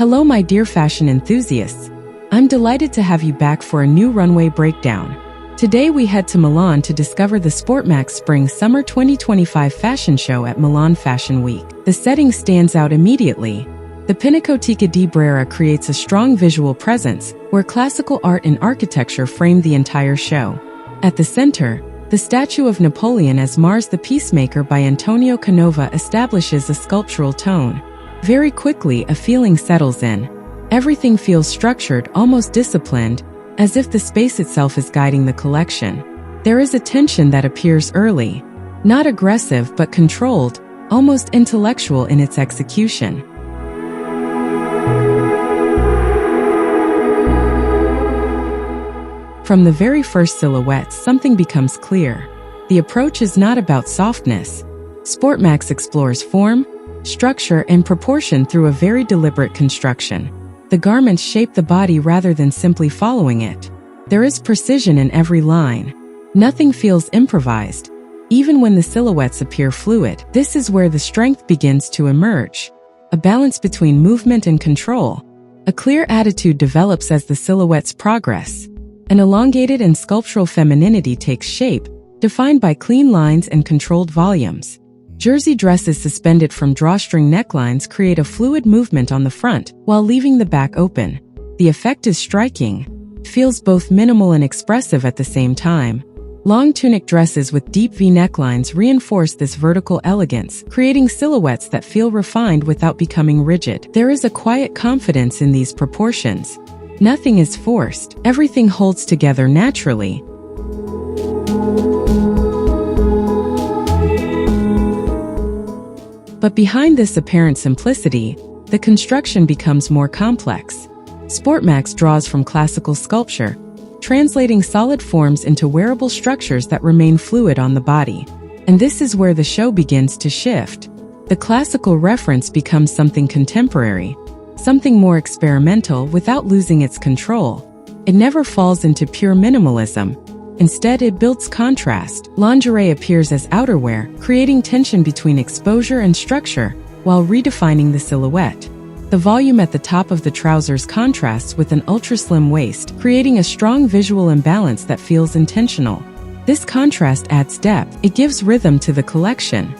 Hello my dear fashion enthusiasts. I'm delighted to have you back for a new runway breakdown. Today we head to Milan to discover the Sportmax Spring Summer 2025 fashion show at Milan Fashion Week. The setting stands out immediately. The Pinacoteca di Brera creates a strong visual presence, where classical art and architecture frame the entire show. At the center, the statue of Napoleon as Mars the Peacemaker by Antonio Canova establishes a sculptural tone. Very quickly, a feeling settles in. Everything feels structured, almost disciplined, as if the space itself is guiding the collection. There is a tension that appears early. Not aggressive but controlled, almost intellectual in its execution. From the very first silhouettes, something becomes clear. The approach is not about softness. Sportmax explores form, structure, and proportion through a very deliberate construction. The garments shape the body rather than simply following it. There is precision in every line. Nothing feels improvised. Even when the silhouettes appear fluid, this is where the strength begins to emerge. A balance between movement and control. A clear attitude develops as the silhouettes progress. An elongated and sculptural femininity takes shape, defined by clean lines and controlled volumes. Jersey dresses suspended from drawstring necklines create a fluid movement on the front, while leaving the back open. The effect is striking. Feels both minimal and expressive at the same time. Long tunic dresses with deep V necklines reinforce this vertical elegance, creating silhouettes that feel refined without becoming rigid. There is a quiet confidence in these proportions. Nothing is forced. Everything holds together naturally. But behind this apparent simplicity, the construction becomes more complex. Sportmax draws from classical sculpture, translating solid forms into wearable structures that remain fluid on the body. And this is where the show begins to shift. The classical reference becomes something contemporary, something more experimental without losing its control. It never falls into pure minimalism. Instead, it builds contrast. Lingerie appears as outerwear, creating tension between exposure and structure, while redefining the silhouette. The volume at the top of the trousers contrasts with an ultra-slim waist, creating a strong visual imbalance that feels intentional. This contrast adds depth. It gives rhythm to the collection.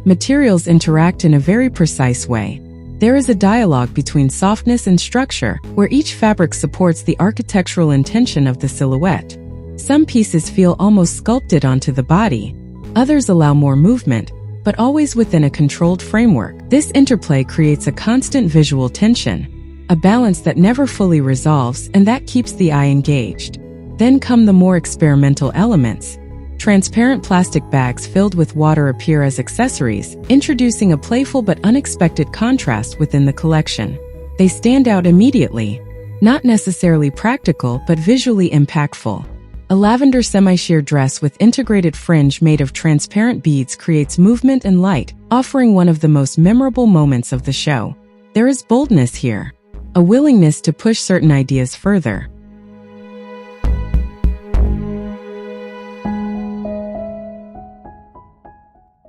Materials interact in a very precise way. There is a dialogue between softness and structure, where each fabric supports the architectural intention of the silhouette. Some pieces feel almost sculpted onto the body. Others allow more movement, but always within a controlled framework. This interplay creates a constant visual tension, a balance that never fully resolves and that keeps the eye engaged. Then come the more experimental elements. Transparent plastic bags filled with water appear as accessories, introducing a playful but unexpected contrast within the collection. They stand out immediately. Not necessarily practical, but visually impactful. A lavender semi-sheer dress with integrated fringe made of transparent beads creates movement and light, offering one of the most memorable moments of the show. There is boldness here, a willingness to push certain ideas further.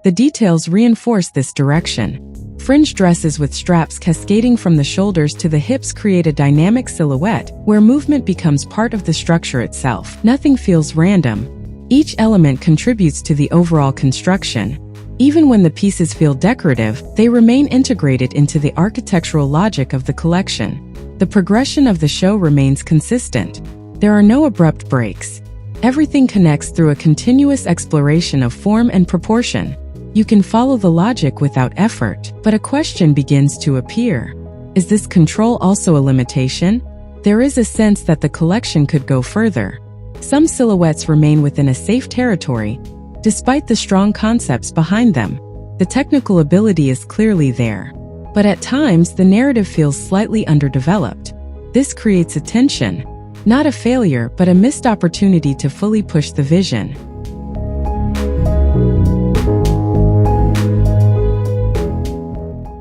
The details reinforce this direction. Fringe dresses with straps cascading from the shoulders to the hips create a dynamic silhouette, where movement becomes part of the structure itself. Nothing feels random. Each element contributes to the overall construction. Even when the pieces feel decorative, they remain integrated into the architectural logic of the collection. The progression of the show remains consistent. There are no abrupt breaks. Everything connects through a continuous exploration of form and proportion. You can follow the logic without effort, but a question begins to appear. Is this control also a limitation? There is a sense that the collection could go further. Some silhouettes remain within a safe territory, despite the strong concepts behind them. The technical ability is clearly there, but at times the narrative feels slightly underdeveloped. This creates a tension, not a failure, but a missed opportunity to fully push the vision.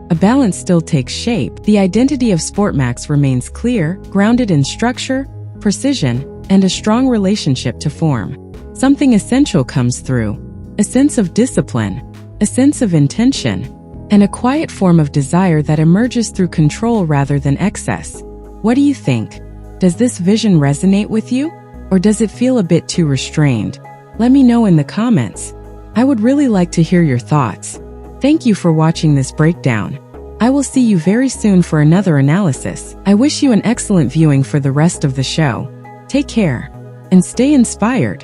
A balance still takes shape. The identity of Sportmax remains clear, grounded in structure, precision, and a strong relationship to form. Something essential comes through. a sense of discipline, a sense of intention, and a quiet form of desire that emerges through control rather than excess. What do you think? Does this vision resonate with you? Or does it feel a bit too restrained? Let me know in the comments. I would really like to hear your thoughts. Thank you for watching this breakdown. I will see you very soon for another analysis. I wish you an excellent viewing for the rest of the show. Take care and stay inspired.